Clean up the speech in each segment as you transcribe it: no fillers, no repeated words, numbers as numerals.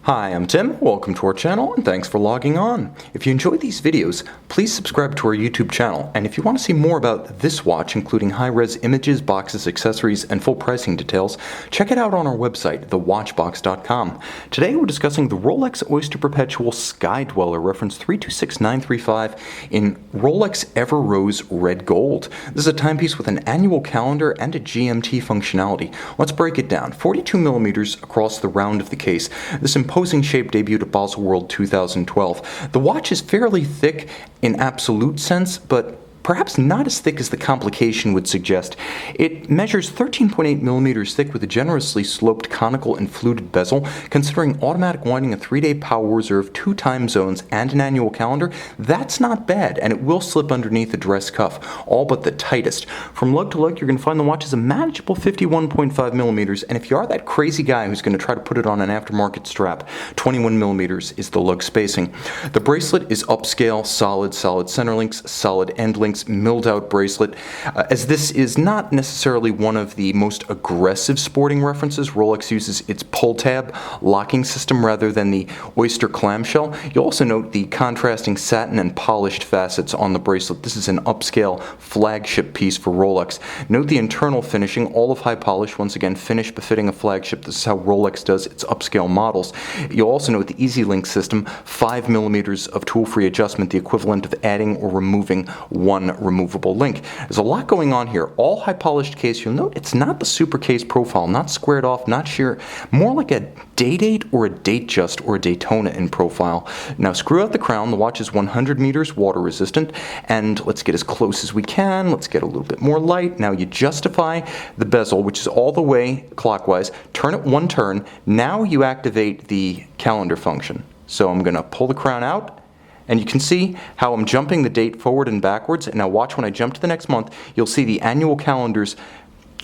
Hi, I'm Tim. Welcome to our channel and thanks for logging on. If you enjoy these videos, please subscribe to our YouTube channel. And if you want to see more about this watch, including high-res images, boxes, accessories, and full pricing details, check it out on our website, thewatchbox.com. Today we're discussing the Rolex Oyster Perpetual Sky-Dweller, reference 326935 in Rolex Everose Red Gold. This is a timepiece with an annual calendar and a GMT functionality. Let's break it down. 42 millimeters across the round of the case. This imposing shape debuted at Basel World 2012. The watch is fairly thick in absolute sense, but perhaps not as thick as the complication would suggest. It measures 13.8 millimeters thick with a generously sloped conical and fluted bezel. Considering automatic winding, a 3-day power reserve, 2 time zones, and an annual calendar, that's not bad, and it will slip underneath the dress cuff, all but the tightest. From lug to lug, you're going to find the watch is a manageable 51.5 millimeters, and if you are that crazy guy who's going to try to put it on an aftermarket strap, 21 millimeters is the lug spacing. The bracelet is upscale, solid center links, solid end links, milled out bracelet. As this is not necessarily one of the most aggressive sporting references, Rolex uses its pull tab locking system rather than the oyster clamshell. You'll also note the contrasting satin and polished facets on the bracelet. This is an upscale flagship piece for Rolex. Note the internal finishing, all of high polish, once again finish befitting a flagship. This is how Rolex does its upscale models. You'll also note the Easy Link system, 5 millimeters of tool-free adjustment, the equivalent of adding or removing one removable link. There's a lot going on here. All high polished case. You'll note it's not the super case profile, not squared off, not sheer, more like a Day-Date or a Datejust or a Daytona in profile. Now screw out the crown. The watch is 100 meters water resistant, and let's get as close as we can. Let's get a little bit more light. Now you justify the bezel, which is all the way clockwise. Turn it one turn. Now you activate the calendar function. So I'm going to pull the crown out, and you can see how I'm jumping the date forward and backwards. And now watch when I jump to the next month, you'll see the annual calendar's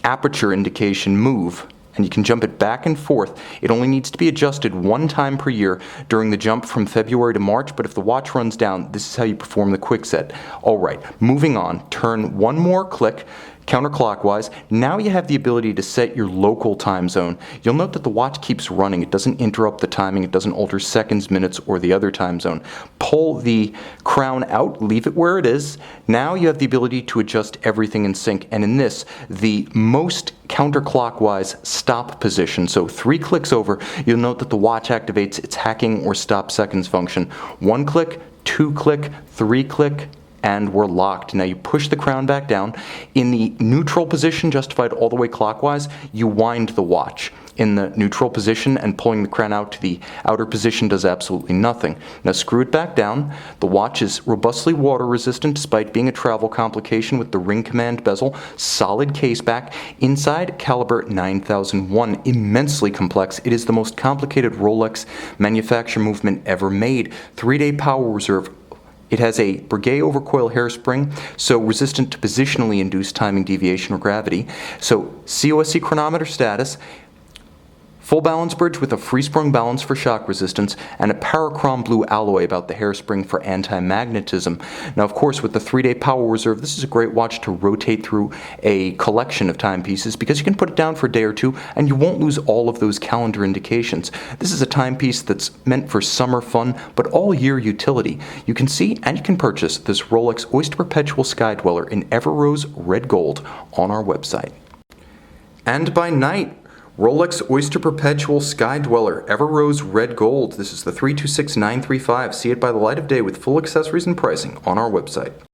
aperture indication move. And you can jump it back and forth. It only needs to be adjusted one time per year during the jump from February to March, but if the watch runs down, this is how you perform the quickset. Alright, moving on. Turn one more click counterclockwise. Now you have the ability to set your local time zone. You'll note that the watch keeps running. It doesn't interrupt the timing. It doesn't alter seconds, minutes, or the other time zone. Pull the crown out, leave it where it is. Now you have the ability to adjust everything in sync, and in this, the most counterclockwise stop position. So 3 clicks over, you'll note that the watch activates its hacking or stop seconds function. 1 click, 2 click, 3 click, and we're locked. Now you push the crown back down. In the neutral position, justified all the way clockwise, you wind the watch. In the neutral position, and pulling the crown out to the outer position does absolutely nothing. Now screw it back down. The watch is robustly water resistant despite being a travel complication with the ring command bezel, solid case back. Inside, Caliber 9001, immensely complex. It is the most complicated Rolex manufacture movement ever made. 3-day power reserve. It has a Breguet overcoil hairspring, so resistant to positionally induced timing deviation or gravity. So COSC chronometer status, full balance bridge with a free-sprung balance for shock resistance, and a parachrom blue alloy about the hairspring for anti-magnetism. Now, of course, with the 3-day power reserve, this is a great watch to rotate through a collection of timepieces because you can put it down for a day or two and you won't lose all of those calendar indications. This is a timepiece that's meant for summer fun, but all year utility. You can see and you can purchase this Rolex Oyster Perpetual Sky-Dweller in Everose Red Gold on our website. And by night, Rolex Oyster Perpetual Sky-Dweller, Everose Red Gold. This is the 326935. See it by the light of day with full accessories and pricing on our website.